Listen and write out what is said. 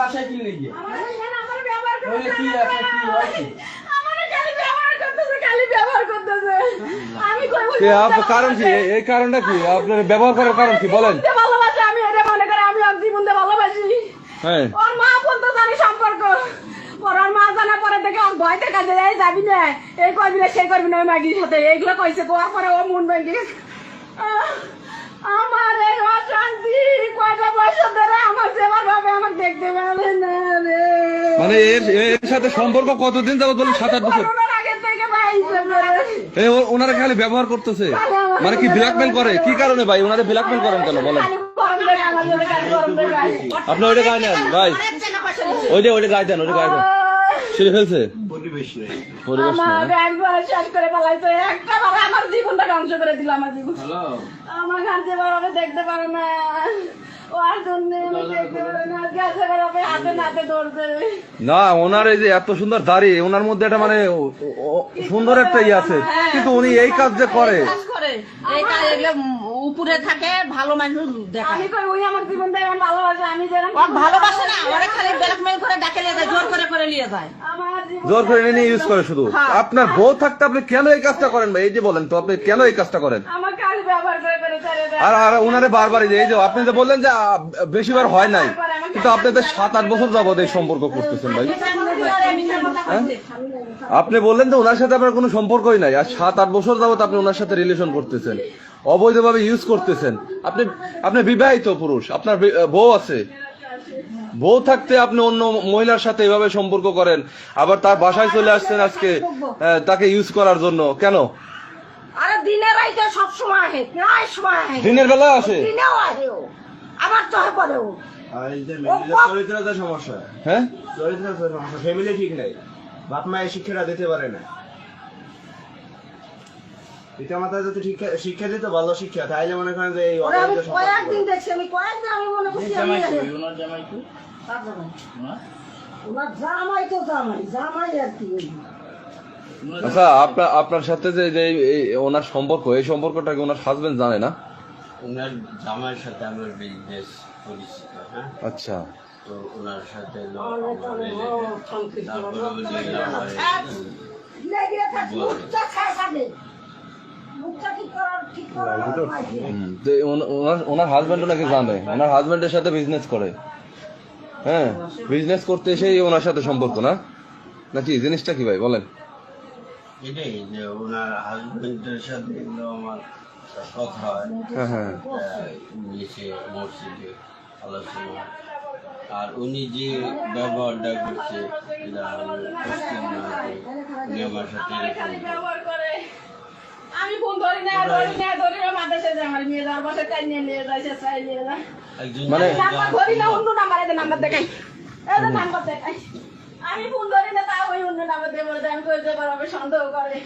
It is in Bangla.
বাসায় কি লেগে কি আছে কি হয়েছে কারণ কি? এই কারণটা কি? আপনার ব্যবহার করার কারণ কি বলেন? ভালোবাসি আমি, এটা মনে করে আমি ওর জীবন দিয়ে ভালোবাসি। হ্যাঁ, ওর মা বলতে জানি সম্পর্ক, ওর মা জানার পরে থেকে ওর ভয় দেখা যায়, এই যাবি না, এই করবি না, সেই করবি না ওই মাগির সাথে, এইগুলো কইছে। কোয়ার পরে ও মন ভেঙে আমার এই অশান্তি, কয়টা পয়সা ধরে আমার সেবার ভাবে আমাকে দেখতে পারে না রে। মানে এর সাথে সম্পর্ক কতদিন যাবত বলেন? 7-8 বছর। করোনার আগে থেকে পাইছে এই ওনারা খালি ব্যবহার করতেছে, মানে কি ব্ল্যাকমেল করে? কি কারণে ভাই ওনারা ব্ল্যাকমেল করেন কেন বলেন? আপনি ওইটা গায়ে নেন ভাই, ওইটা গায়ে দেন, ওইটা গায়ে দেন। ছিঁড়ে ফেলছে পরিবেশ নেই। আমার একবার শেষ করে পালাইছে, একটা বার আমার জীবনটা ধ্বংস করে দিল। আমার জীবন আমার গানতে বাবাকে দেখতে পারে না, ওর জন্য দেখতে পারে না, গেছে বাবাকে হাতে নাতে ধরছে না। ওনার এই যে এত সুন্দর দাড়ি, ওনার মধ্যে একটা মানে সুন্দর একটা ইয়ে আছে, কিন্তু উনি এই কাজ যে করে, এই কাজ এগুলো উপরে থাকে, ভালো মানুষ দেখা। আমি কই ওই আমার জীবনটা এমন ভালোবাসে, আমি যেরকম ভালোবাসে না, ওরা খালি ব্ল্যাকমেল করে ডাকে নিয়ে যায়, জোর করে নিয়ে যায়। আমার জীবন জোর করে নিয়ে ইউজ করে শুধু। আপনার বউ থাকতে আপনি কেন এই কাজটা করেন ভাই? এই যে বলেন তো, আপনি কেন এই কাজটা করেন? আমার কাজ ব্যবহার করে ছেড়ে দেয়। আর ওনারে বারবার এই যে আপনি যে বললেন যে বেশিবার হয় নাই, কিন্তু আপনি তো 7-8 বছর যাবত এই সম্পর্ক করতেছেন ভাই। আপনি বললেন যে ওনার সাথে আপনার কোনো সম্পর্কই নাই, আর 7-8 বছর যাবত আপনি ওনার সাথে রিলেশন করতেছেন, অবৈধভাবে ইউজ করতেছেন। আপনি বিবাহিত পুরুষ, আপনার বউ আছে। বউ থাকতে আপনি অন্য মহিলার সাথে এভাবে সম্পর্ক করেন, আবার তার বাসায় চলে আসছেন আজকে তাকে ইউজ করার জন্য। কেন? আরে দিনের রাইতে সব সময় আহে, প্রায় সময় আহে, দিনের বেলা আসে, দিনেও আহে ও, আবার চহে পড়ে ও। চরিত্রের সমস্যা, হ্যাঁ চরিত্রের সমস্যা, ফ্যামিলি ঠিক নাই, বাপ মায়ের শিক্ষাটা দিতে পারে না। পিতা মাতা যদি শিক্ষা দিত, ভালো শিক্ষা, তাইলে মনে করেন যে এই ওরা আমি কয়েকদিন দেখছি, আমি কয়েকদিন আমি মনে করছি আমি ওনার জামাই কি ওনার জামাই তো জামাই আর কি। আচ্ছা, আপনার সাথে যে ওনার সম্পর্ক, এই সম্পর্কটা কি ওনার হাজবেন্ড জানে না? ওনার জামাইয়ের সাথে আমার বিজনেস পরিচিত। হ্যাঁ, আচ্ছা, তো ওনার সাথে ওনার হাজবেন্ডও নাকি জানে, ওনার হাজবেন্ডের সাথে বিজনেস করে। হ্যাঁ, বিজনেস করতে এসেই ওনার সাথে সম্পর্ক না নাকি? জিনিসটা কি ভাই বলেন? এটাই যে ওনার হাজবেন্ডের সাথে আমার কথা হয়, হ্যাঁ, নিচে মসজিদে আলোচনা, আর উনি যে ব্যবহারটা করছে এটা আমি বুঝতে না যে উনি আমার সাথে ব্যবহার করে। আমি ফোন ধরি না মাদ্রাসা যায়, আমার মেয়ে যাওয়ার বাসায় চাই নিয়ে যায়, সে চাই নিয়ে যায়। মানে নাম্বার ধরি না, অন্য নাম্বার, এদের নাম্বার দেখাই, এদের নাম্বার দেখাই। আমি ফোন ধরি না, তা ওই অন্য নাম্বার দিয়ে বলে দেয়, আমি কইতে পারবো, সন্দেহ করে।